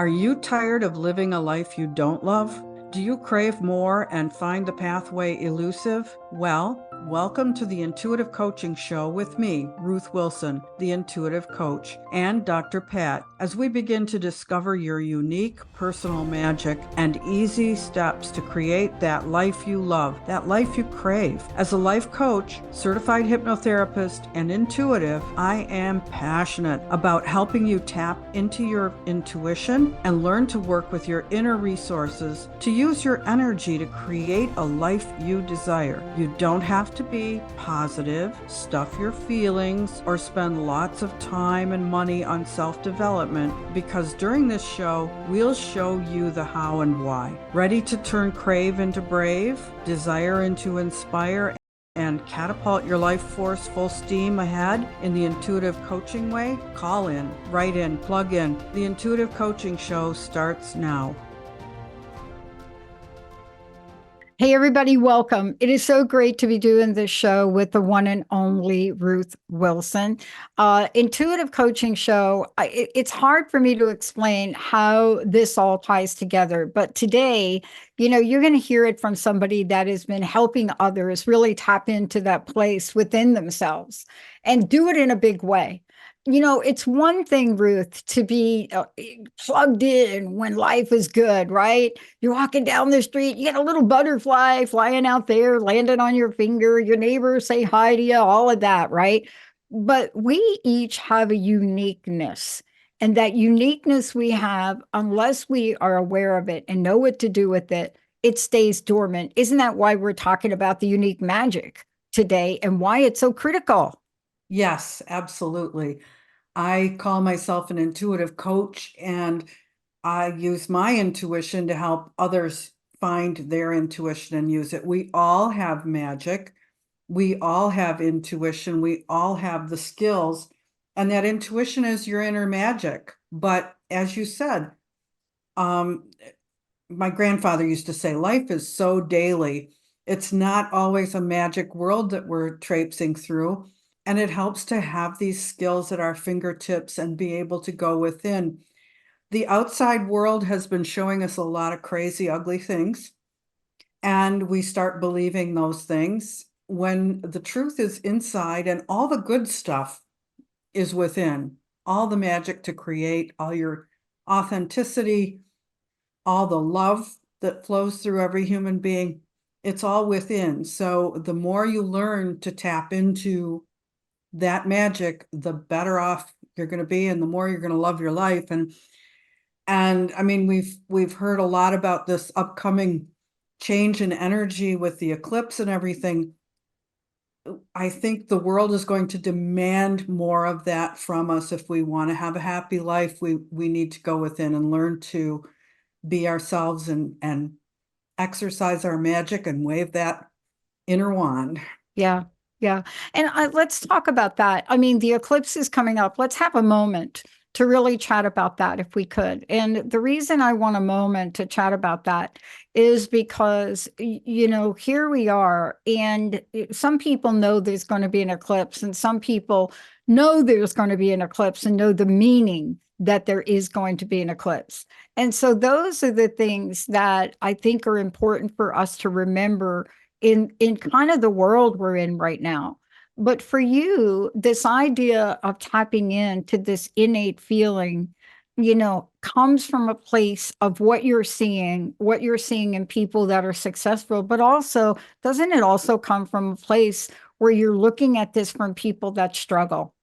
Are you tired of living a life you don't love? Do you crave more and find the pathway elusive? Well, welcome to the Intuitive Coaching Show with me, Ruth Wilson, the Intuitive Coach, and Dr. Pat, as we begin to discover your unique personal magic and easy steps to create that life you love, that life you crave. As a life coach, certified hypnotherapist, and intuitive, I am passionate about helping you tap into your intuition and learn to work with your inner resources to use your energy to create a life you desire. You don't have to be positive, stuff your feelings, or spend lots of time and money on self-development, because during this show, we'll show you the how and why. Ready to turn crave into brave, desire into inspire, and catapult your life force full steam ahead in the intuitive coaching way? Call in, write in, plug in. The Intuitive Coaching Show starts now. Hey, everybody, welcome. It is so great to be doing this show with the one and only Ruth Wilson. Intuitive Coaching Show. It's hard for me to explain how this all ties together, but today, you're going to hear it from somebody that has been helping others really tap into that place within themselves and do it in a big way. It's one thing, Ruth, to be plugged in when life is good, right? You're walking down the street, you get a little butterfly flying out there, landing on your finger, your neighbors say hi to you, all of that, right? But we each have a uniqueness. And that uniqueness we have, unless we are aware of it and know what to do with it, it stays dormant. Isn't that why we're talking about the unique magic today and why it's so critical? Yes, absolutely. I call myself an intuitive coach, and I use my intuition to help others find their intuition and use it. We all have magic. We all have intuition. We all have the skills, and that intuition is your inner magic. But as you said, um, my grandfather used to say, life is so daily. It's not always a magic world that we're traipsing through. And it helps to have these skills at our fingertips and be able to go within. The outside world has been showing us a lot of crazy, ugly things. And we start believing those things when the truth is inside, and all the good stuff is within. All the magic to create, all your authenticity, all the love that flows through every human being, it's all within. So the more you learn to tap into that magic, the better off you're going to be, and the more you're going to love your life. And I mean, we've heard a lot about this upcoming change in energy with the eclipse and everything. I think the world is going to demand more of that from us. If we want to have a happy life, we need to go within and learn to be ourselves and exercise our magic and wave that inner wand. Yeah. Yeah. And let's talk about that. I mean, the eclipse is coming up. Let's have a moment to really chat about that if we could. And the reason I want a moment to chat about that is because, here we are. And some people know there's going to be an eclipse, and some people know there's going to be an eclipse and know the meaning that there is going to be an eclipse. And so those are the things that I think are important for us to remember in kind of the world we're in right now. But for you, this idea of tapping into this innate feeling, comes from a place of what you're seeing in people that are successful, but also, doesn't it also come from a place where you're looking at this from people that struggle?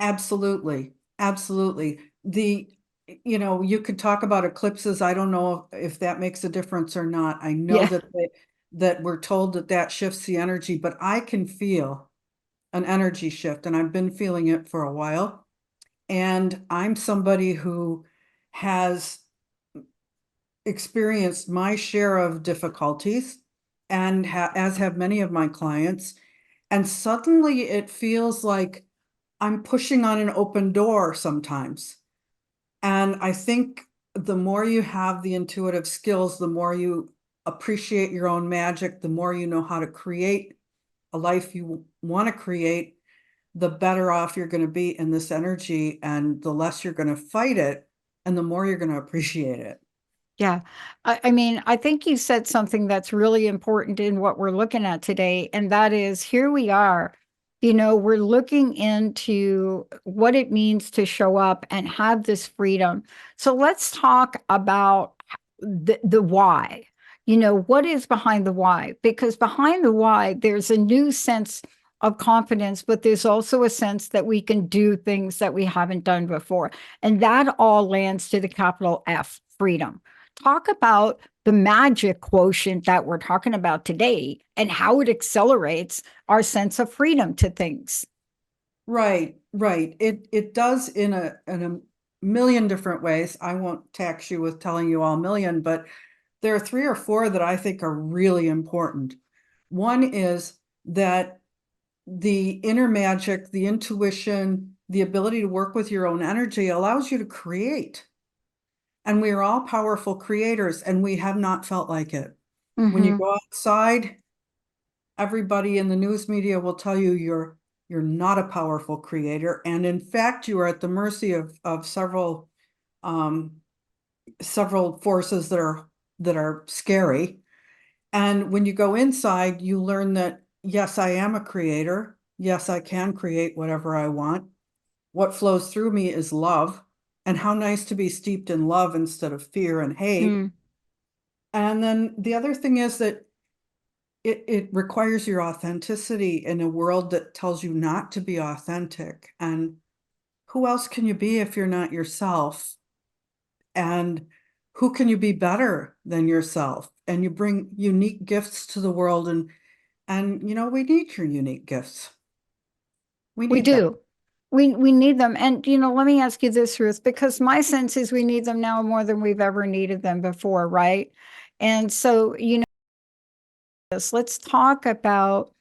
Absolutely. Absolutely. You could talk about eclipses. I don't know if that makes a difference or not. I know Yeah. that we're told that shifts the energy, but I can feel an energy shift, and I've been feeling it for a while. And I'm somebody who has experienced my share of difficulties, and as have many of my clients. And suddenly it feels like I'm pushing on an open door sometimes. And I think the more you have the intuitive skills, the more you appreciate your own magic, the more you know how to create a life you want to create, the better off you're going to be in this energy, and the less you're going to fight it. and the more you're going to appreciate it. Yeah. I mean, I think you said something that's really important in what we're looking at today. And that is here we are. We're looking into what it means to show up and have this freedom. So let's talk about the why. What is behind the why? Because behind the why, there's a new sense of confidence, but there's also a sense that we can do things that we haven't done before. And that all lands to the capital F, freedom. Talk about the magic quotient that we're talking about today and how it accelerates our sense of freedom to things. Right, right. It does in a million different ways. I won't tax you with telling you all million, but there are three or four that I think are really important. One is that the inner magic, the intuition, the ability to work with your own energy allows you to create. And we are all powerful creators, and we have not felt like it. When you Mm-hmm. go outside, everybody in the news media will tell you you're not a powerful creator, and in fact, you are at the mercy of um, several forces that are scary. And when you go inside, you learn that yes, I am a creator. Yes, I can create whatever I want. What flows through me is love. And how nice to be steeped in love instead of fear and hate. Mm. And then the other thing is that it requires your authenticity in a world that tells you not to be authentic. And who else can you be if you're not yourself? And who can you be better than yourself? And you bring unique gifts to the world, and we need your unique gifts. We We need that. do. We need them. And let me ask you this, Ruth, because my sense is we need them now more than we've ever needed them before, right? And so, let's talk about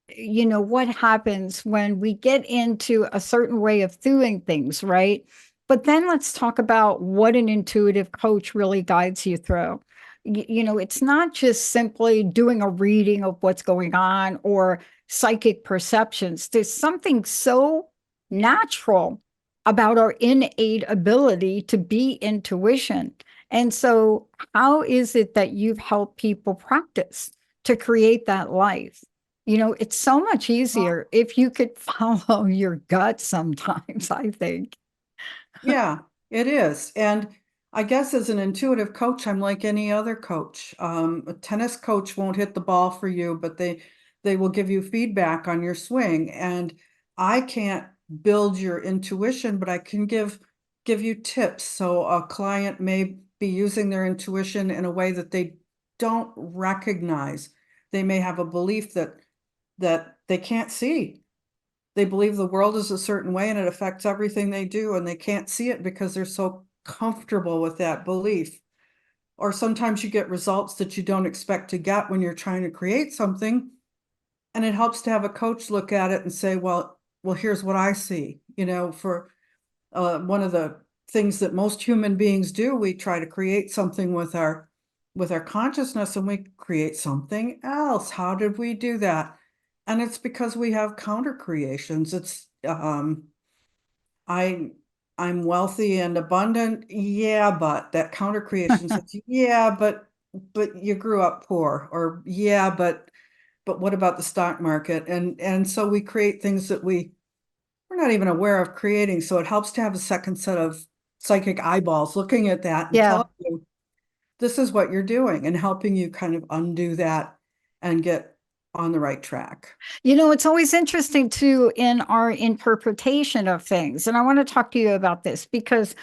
what happens when we get into a certain way of doing things, right? But then let's talk about what an intuitive coach really guides you through. It's not just simply doing a reading of what's going on or psychic perceptions. There's something so natural about our innate ability to be intuition. And so, how is it that you've helped people practice to create that life? It's so much easier if you could follow your gut sometimes, I think. Yeah, it is. And I guess as an intuitive coach, I'm like any other coach. A tennis coach won't hit the ball for you, but they will give you feedback on your swing. And I can't build your intuition, but I can give you tips. So a client may be using their intuition in a way that they don't recognize. They may have a belief that they can't see. They believe the world is a certain way and it affects everything they do, and they can't see it because they're so comfortable with that belief. Or sometimes you get results that you don't expect to get when you're trying to create something, and it helps to have a coach look at it and say, well, here's what I see. For one of the things that most human beings do, we try to create something with our consciousness, and we create something else. How did we do that? And it's because we have counter creations. It's I I'm wealthy and abundant. Yeah, but that counter creation says, yeah, but you grew up poor, or yeah, but what about the stock market? And so we create things that we're not even aware of creating. So it helps to have a second set of psychic eyeballs looking at that and Yeah. telling you this is what you're doing, and helping you kind of undo that and get on the right track. It's always interesting too in our interpretation of things. And I want to talk to you about this because,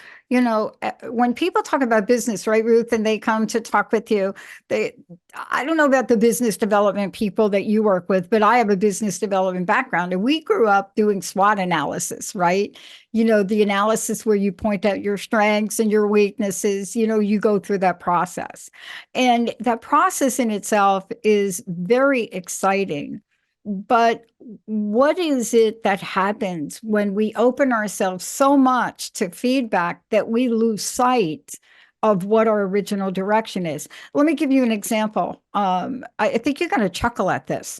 when people talk about business, right, Ruth, and they come to talk with you, I don't know about the business development people that you work with, but I have a business development background and we grew up doing SWOT analysis, right? The analysis where you point out your strengths and your weaknesses, you go through that process. And that process in itself is very exciting. But what is it that happens when we open ourselves so much to feedback that we lose sight of what our original direction is? Let me give you an example. I think you're going to chuckle at this.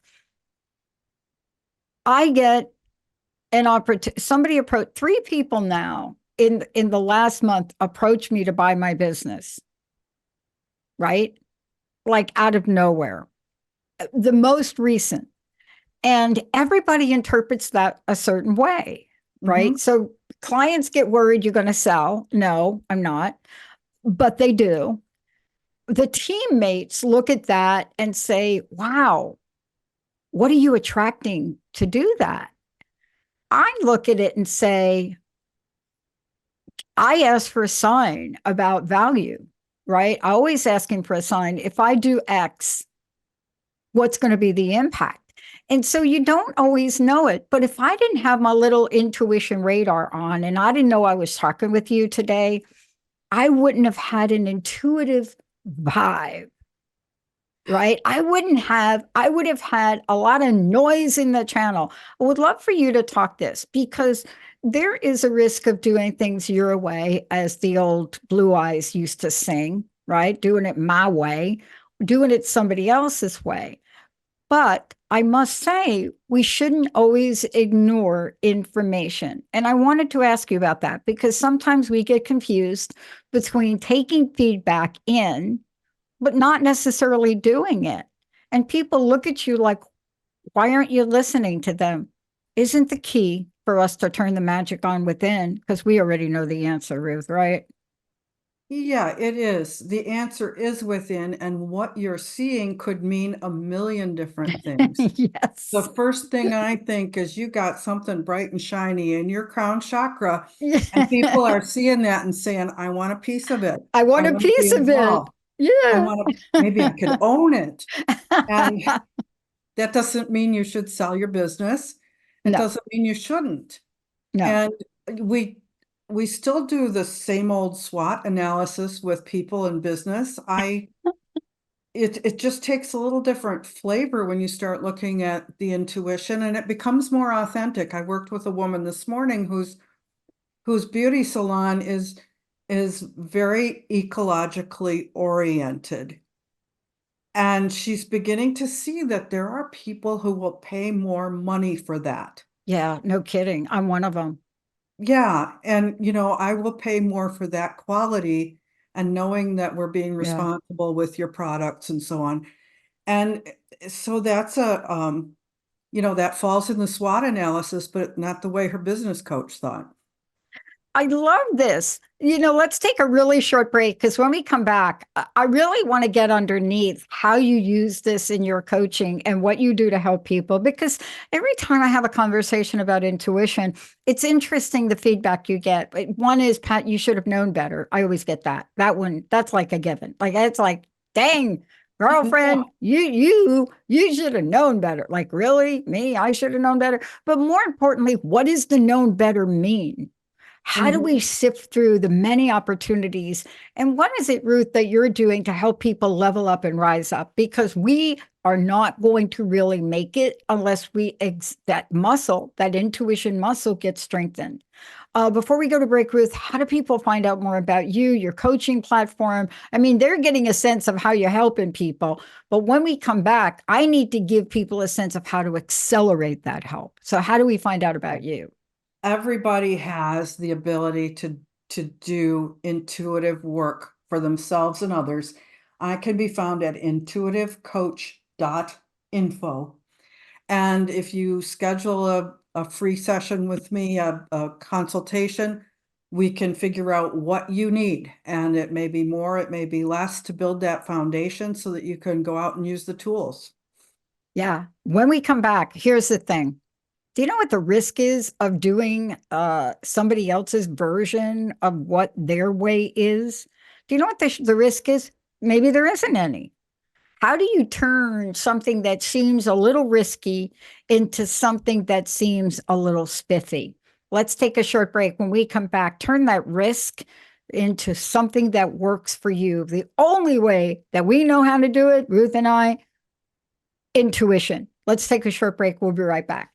I get an opportunity, somebody approached three people now in the last month approached me to buy my business, right? Like out of nowhere. The most recent. And everybody interprets that a certain way, right? Mhm. So clients get worried you're going to sell. No, I'm not, but they do. The teammates look at that and say, wow, what are you attracting to do that? I look at it and say, I ask for a sign about value, right? I always asking for a sign. If I do X, what's going to be the impact? And so you don't always know it. But if I didn't have my little intuition radar on and I didn't know I was talking with you today, I wouldn't have had an intuitive vibe, right? I would have had a lot of noise in the channel. I would love for you to talk this because there is a risk of doing things your way, as the old Blue Eyes used to sing, right? Doing it my way, doing it somebody else's way. But I must say, we shouldn't always ignore information. And I wanted to ask you about that because sometimes we get confused between taking feedback in, but not necessarily doing it. And people look at you like, why aren't you listening to them? Isn't the key for us to turn the magic on within? Because we already know the answer, Ruth, right? Yeah, it is. The answer is within, and what you're seeing could mean a million different things. The Yes. first thing I think is you got something bright and shiny in your crown chakra, and people Yeah. are seeing that and saying, I want a piece of it. I I want a want to be piece of it. involved. I Yeah. want to, maybe I could own it. And that doesn't mean you should sell your business. It No, doesn't mean you shouldn't. no. And we we still do the same old SWOT analysis with people in business. It just takes a little different flavor when you start looking at the intuition and it becomes more authentic. I worked with a woman this morning whose beauty salon is very ecologically oriented. And she's beginning to see that there are people who will pay more money for that. Yeah, no kidding. I'm one of them. Yeah, and I will pay more for that quality and knowing that we're being Yeah. responsible with your products and so on. And so that's that falls in the SWOT analysis, but not the way her business coach thought. I love this. Let's take a really short break because when we come back, I really want to get underneath how you use this in your coaching and what you do to help people. Because every time I have a conversation about intuition, it's interesting the feedback you get. One is, Pat, you should have known better. I always get that. That one, that's like a given. Like it's like, dang, girlfriend, you should have known better. Like, really? Me? I should have known better. But more importantly, what does the known better mean? How do we Mhm. sift through the many opportunities? And what is it, Ruth, that you're doing to help people level up and rise up? Because we are not going to really make it unless that muscle, that intuition muscle gets strengthened. Before we go to break, Ruth, how do people find out more about you, your coaching platform? I mean, they're getting a sense of how you're helping people. But when we come back, I need to give people a sense of how to accelerate that help. So, how do we find out about you? Everybody has the ability to do intuitive work for themselves and others. I can be found at intuitivecoach.info. And if you schedule a free session with me, a consultation, we can figure out what you need. And it may be more, it may be less to build that foundation so that you can go out and use the tools. Yeah. When we come back, here's the thing. Do you know what the risk is of doing somebody else's version of what their way is? Do you know what the risk is? Maybe there isn't any. How do you turn something that seems a little risky into something that seems a little spiffy? Let's take a short break. When we come back, turn that risk into something that works for you. The only way that we know how to do it, Ruth and I, intuition. Let's take a short break. We'll be right back.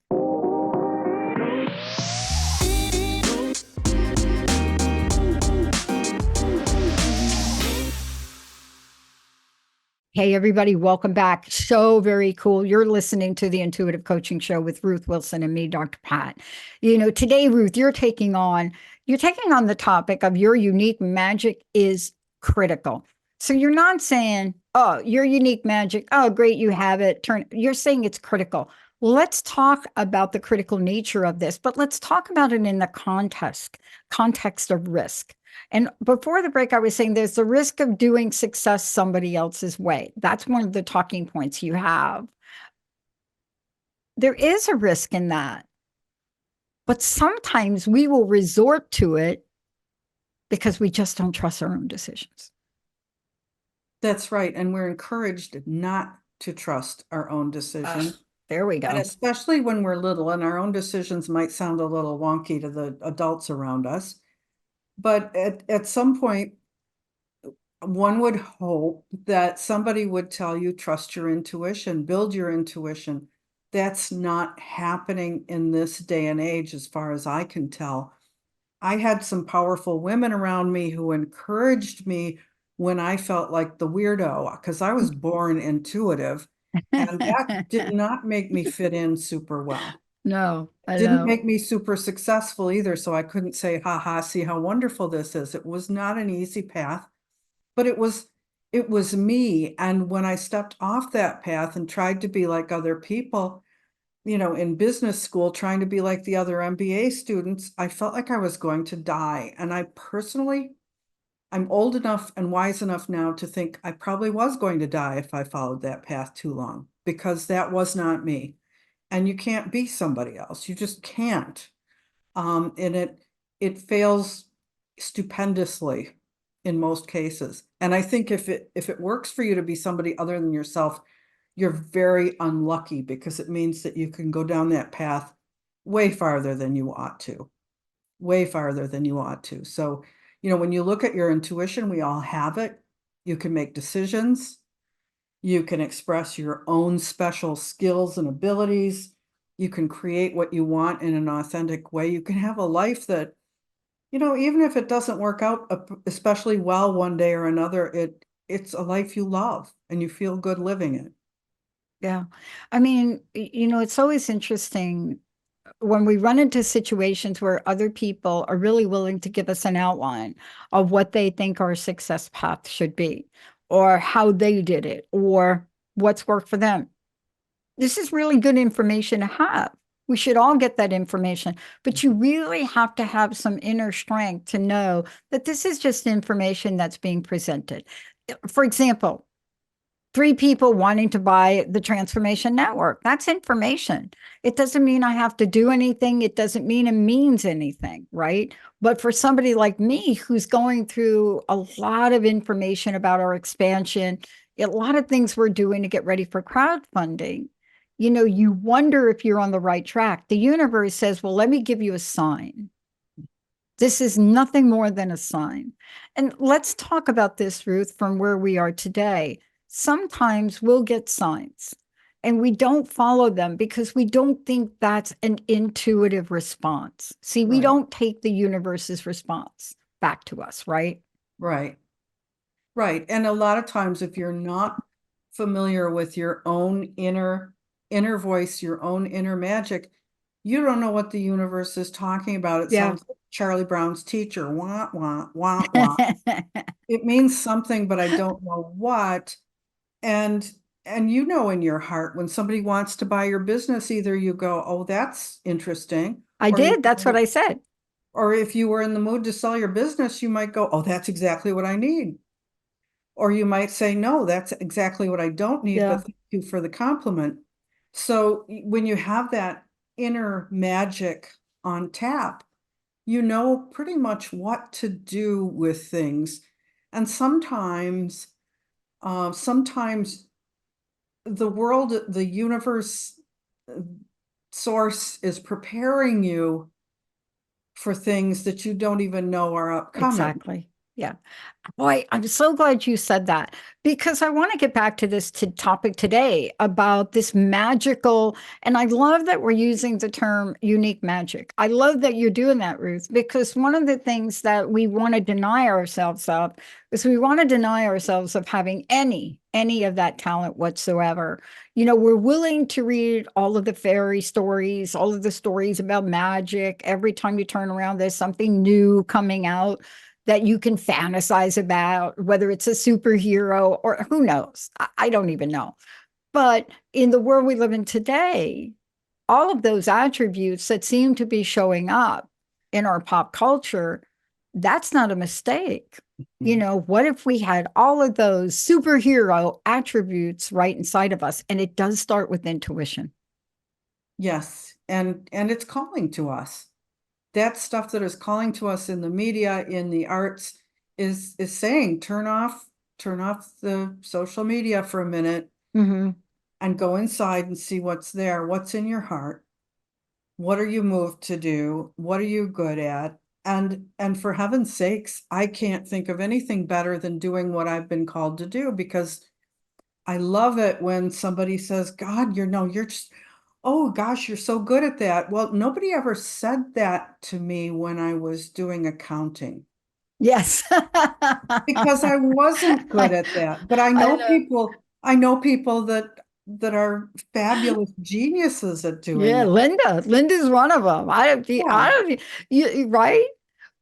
Hey, everybody, welcome back. So very cool. You're listening to the Intuitive Coaching Show with Ruth Wilson and me, Dr. Pat. Today, Ruth, you're taking on the topic of your unique magic is critical. So you're not saying, oh, your unique magic, oh, great, you have it. You're saying it's critical. Let's talk about the critical nature of this, but let's talk about it in the context of risk. And before the break, I was saying there's the risk of doing success somebody else's way. That's one of the talking points you have. There is a risk in that, but sometimes we will resort to it because we just don't trust our own decisions. That's right. And we're encouraged not to trust our own decision. There we And go. especially when we're little and our own decisions might sound a little wonky to the adults around us. But at some point, one would hope that somebody would tell you, trust your intuition, build your intuition. That's not happening in this day and age, as far as I can tell. I had some powerful women around me who encouraged me when I felt like the weirdo, because I was born intuitive, and that did not make me fit in super well. No, I Didn't know. make me super successful either, so I couldn't say, ha ha, see how wonderful this is. It was not an easy path, but it was me. And when I stepped off that path and tried to be like other people, in business school, trying to be like the other MBA students, I felt like I was going to die. And I'm old enough and wise enough now to think I probably was going to die if I followed that path too long, because that was not me. And you can't be somebody else. You just can't. And it fails stupendously in most cases. And I think if it works for you to be somebody other than yourself, you're very unlucky, because it means that you can go down that path way farther than you ought to, way farther than you ought to. So, when you look at your intuition, we all have it. You can make decisions. You can express your own special skills and abilities. You can create what you want in an authentic way. You can have a life that, even if it doesn't work out especially well one day or another, it's a life you love and you feel good living it. Yeah. I mean, it's always interesting when we run into situations where other people are really willing to give us an outline of what they think our success path should be, or how they did it, or what's worked for them. This is really good information to have. We should all get that information, but you really have to have some inner strength to know that this is just information that's being presented. For example, three people wanting to buy the transformation network. That's information. It doesn't mean I have to do anything. It doesn't mean it means anything, right? But for somebody like me who's going through a lot of information about our expansion, a lot of things we're doing to get ready for crowdfunding, you wonder if you're on the right track. The universe says, well, let me give you a sign. This is nothing more than a sign. And let's talk about this, Ruth, from where we are today. Sometimes we'll get signs and we don't follow them because we don't think that's an intuitive response. See, we Right, don't take the universe's response back to us, right? right, right. And a lot of times, if you're not familiar with your own inner voice, your own inner magic, you don't know what the universe is talking about. It Yeah. sounds like Charlie Brown's teacher, wah, wah, wah, wah. It means something, but I don't know what. And in your heart, when somebody wants to buy your business, either you go, oh, that's interesting, I or did. That's what I said. or if you were in the mood to sell your business, you might go, oh, that's exactly what I need. Or you might say, no, that's exactly what I don't need, but Yeah, thank you for the compliment. So when you have that inner magic on tap, you know pretty much what to do with things. And sometimes the world, the universe, uh, source is preparing you for things that you don't even know are upcoming. exactly. Yeah. Boy, I'm so glad you said that because I want to get back to this topic today about this magical. And I love that we're using the term unique magic. I love that you're doing that, Ruth, because one of the things that we want to deny ourselves of is we want to deny ourselves of having any of that talent whatsoever. We're willing to read all of the fairy stories, all of the stories about magic. Every time you turn around, there's something new coming out that you can fantasize about, whether it's a superhero or who knows. I don't even know. But in the world we live in today, all of those attributes that seem to be showing up in our pop culture, that's not a mistake. What if we had all of those superhero attributes right inside of us? And it does start with intuition. Yes, and it's calling to us. That stuff that is calling to us in the media, in the arts, is saying, turn off the social media for a minute Mm-hmm. and go inside and see what's there. What's in your heart? What are you moved to do? What are you good at? And for heaven's sakes, I can't think of anything better than doing what I've been called to do, because I love it when somebody says, God, you're just, oh gosh, you're so good at that. Well, nobody ever said that to me when I was doing accounting, Yes. because I wasn't good at that. But I know. I know people that are fabulous geniuses at doing Yeah, that. Linda's one of them. I Yeah, don't, right?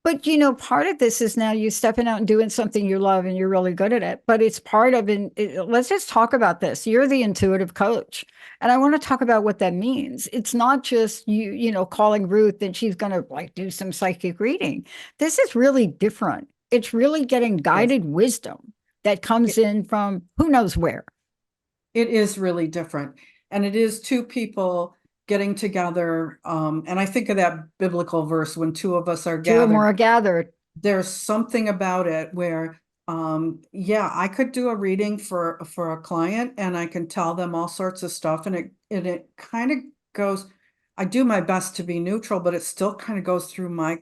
But part of this is now you stepping out and doing something you love and you're really good at it. But it's part of let's just talk about this. You're the intuitive coach. And I want to talk about what that means. It's not just calling Ruth and she's going to like do some psychic reading. This is really different. It's really getting yes. guided wisdom that comes in from who knows where. It is really different. And it is two people getting together. And I think of that biblical verse, when two of us are Two or more gathered, are gathered. there's something about it where, yeah, I could do a reading for a client and I can tell them all sorts of stuff. And it kind of goes, I do my best to be neutral, but it still kind of goes through my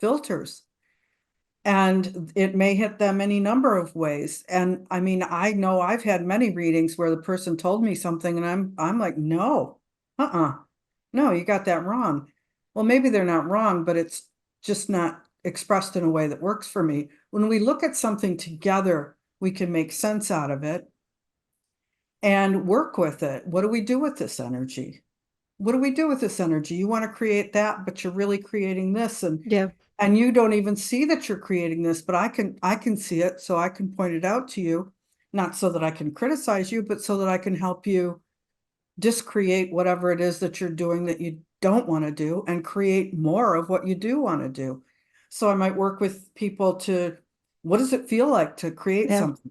filters. And it may hit them any number of ways. And I mean, I know I've had many readings where the person told me something and I'm like, no, no, you got that wrong. Well, maybe they're not wrong, but it's just not expressed in a way that works for me. When we look at something together, we can make sense out of it and work with it. What do we do with this energy? What do we do with this energy? You want to create that, but you're really creating this, Yeah. and you don't even see that you're creating this, but I can see it, so I can point it out to you, not so that I can criticize you, but so that I can help you discreate whatever it is that you're doing that you don't want to do and create more of what you do want to do. So I might work with people to, what does it feel like to create Yeah. something?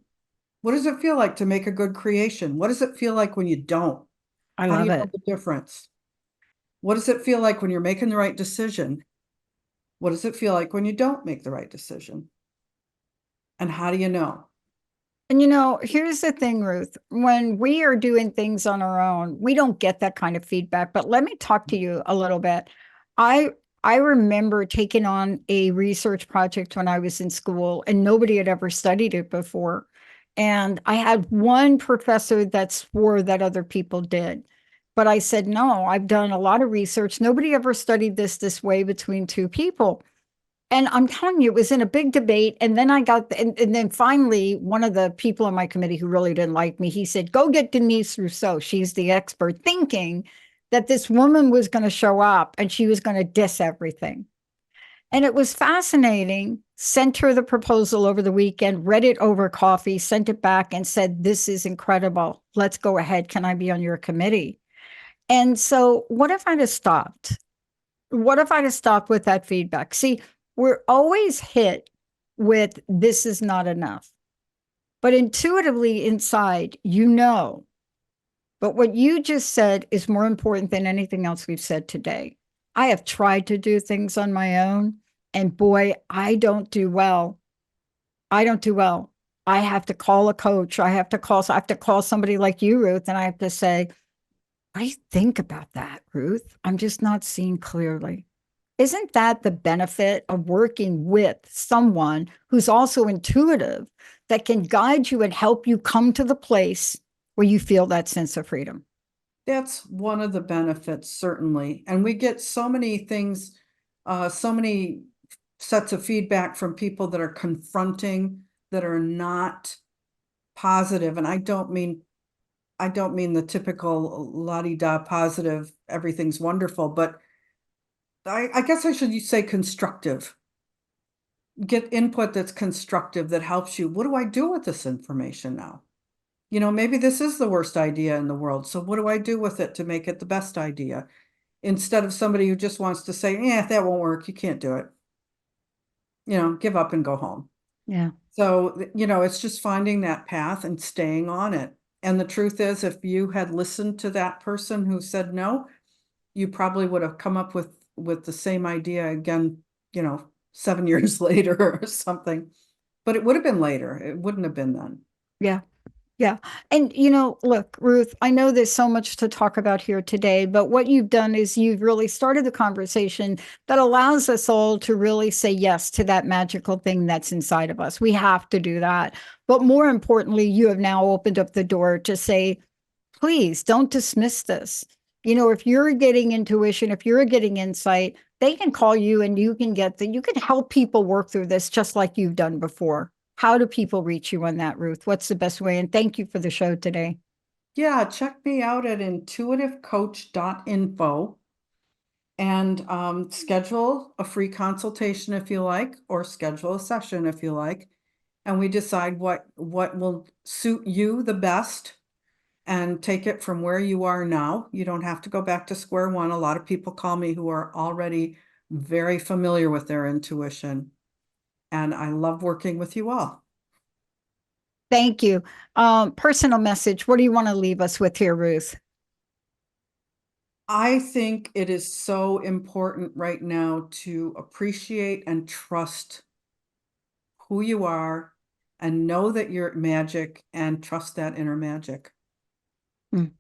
What does it feel like to make a good creation? What does it feel like when you don't? I How do love you know it. the difference? What does it feel like when you're making the right decision? What does it feel like when you don't make the right decision? And how do you know? And here's the thing, Ruth. When we are doing things on our own, we don't get that kind of feedback. But let me talk to you a little bit. I I remember taking on a research project when I was in school, and nobody had ever studied it before. And I had one professor that swore that other people did. But I said, no, I've done a lot of research. Nobody ever studied this way between two people. And I'm telling you, it was in a big debate. And then and then finally, one of the people on my committee who really didn't like me, he said, go get Denise Rousseau. She's the expert, thinking that this woman was going to show up and she was going to diss everything. And it was fascinating. Sent her the proposal over the weekend, read it over coffee, sent it back, and said, this is incredible. Let's go ahead. Can I be on your committee? And so, what if I'd have stopped? What if I'd have stopped with that feedback? See, we're always hit with this is not enough. But intuitively inside, But what you just said is more important than anything else we've said today. I have tried to do things on my own, and boy, I don't do well. I don't do well. I have to call a coach. I have to call somebody like you, Ruth, and I have to say, I think about that, Ruth. I'm just not seeing clearly. Isn't that the benefit of working with someone who's also intuitive that can guide you and help you come to the place where you feel that sense of freedom? That's one of the benefits, certainly. And we get so many things, so many sets of feedback from people that are confronting, that are not positive. And I don't mean the typical la-di-da positive, everything's wonderful, but I guess I should say constructive. Get input that's constructive, that helps you. What do I do with this information now? Maybe this is the worst idea in the world. So what do I do with it to make it the best idea? Instead of somebody who just wants to say, yeah, that won't work. You can't do it. Give up and go home. Yeah. So, it's just finding that path and staying on it. And the truth is, if you had listened to that person who said no, you probably would have come up with the same idea again, 7 years later or something. But it would have been later. It wouldn't have been then. Yeah. Yeah. And, look, Ruth, I know there's so much to talk about here today, but what you've done is you've really started the conversation that allows us all to really say yes to that magical thing that's inside of us. We have to do that. But more importantly, you have now opened up the door to say, please don't dismiss this. If you're getting intuition, if you're getting insight, they can call you and you can you can help people work through this just like you've done before. How do people reach you on that, Ruth? What's the best way? And thank you for the show today. Yeah, check me out at intuitivecoach.info and schedule a free consultation if you like, or schedule a session if you like. And we decide what will suit you the best and take it from where you are now. You don't have to go back to square one. A lot of people call me who are already very familiar with their intuition. And I love working with you all. Thank you. Personal message. What do you want to leave us with here, Ruth? I think it is so important right now to appreciate and trust who you are and know that you're magic and trust that inner magic. Mm.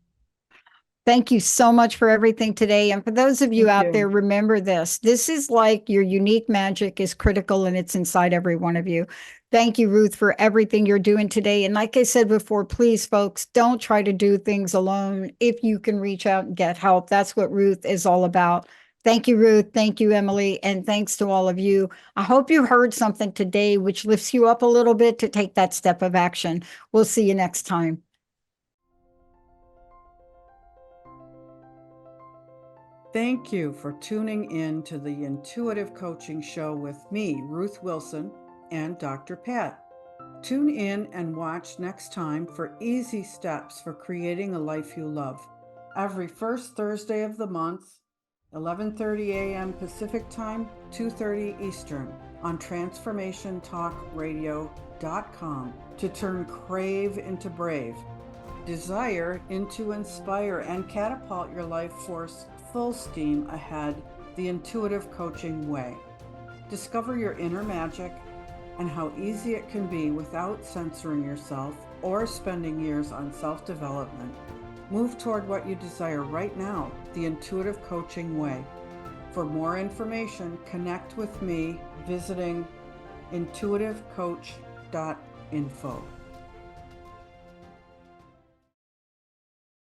Thank you so much for everything today. And for those of you Thank out there, you. remember this. This is like your unique magic is critical and it's inside every one of you. Thank you, Ruth, for everything you're doing today. And like I said before, please, folks, don't try to do things alone. If you can reach out and get help, that's what Ruth is all about. Thank you, Ruth. Thank you, Emily. And thanks to all of you. I hope you heard something today which lifts you up a little bit to take that step of action. We'll see you next time. Thank you for tuning in to the Intuitive Coaching Show with me, Ruth Wilson, and Dr. Pat. Tune in and watch next time for easy steps for creating a life you love. Every first Thursday of the month, 11:30 a.m. Pacific Time, 2:30 Eastern, on transformationtalkradio.com to turn crave into brave, desire into inspire, and catapult your life force full steam ahead the intuitive coaching way. Discover your inner magic and how easy it can be without censoring yourself or spending years on self-development. Move toward what you desire right now, the intuitive coaching way. For more information, connect with me visiting intuitivecoach.info.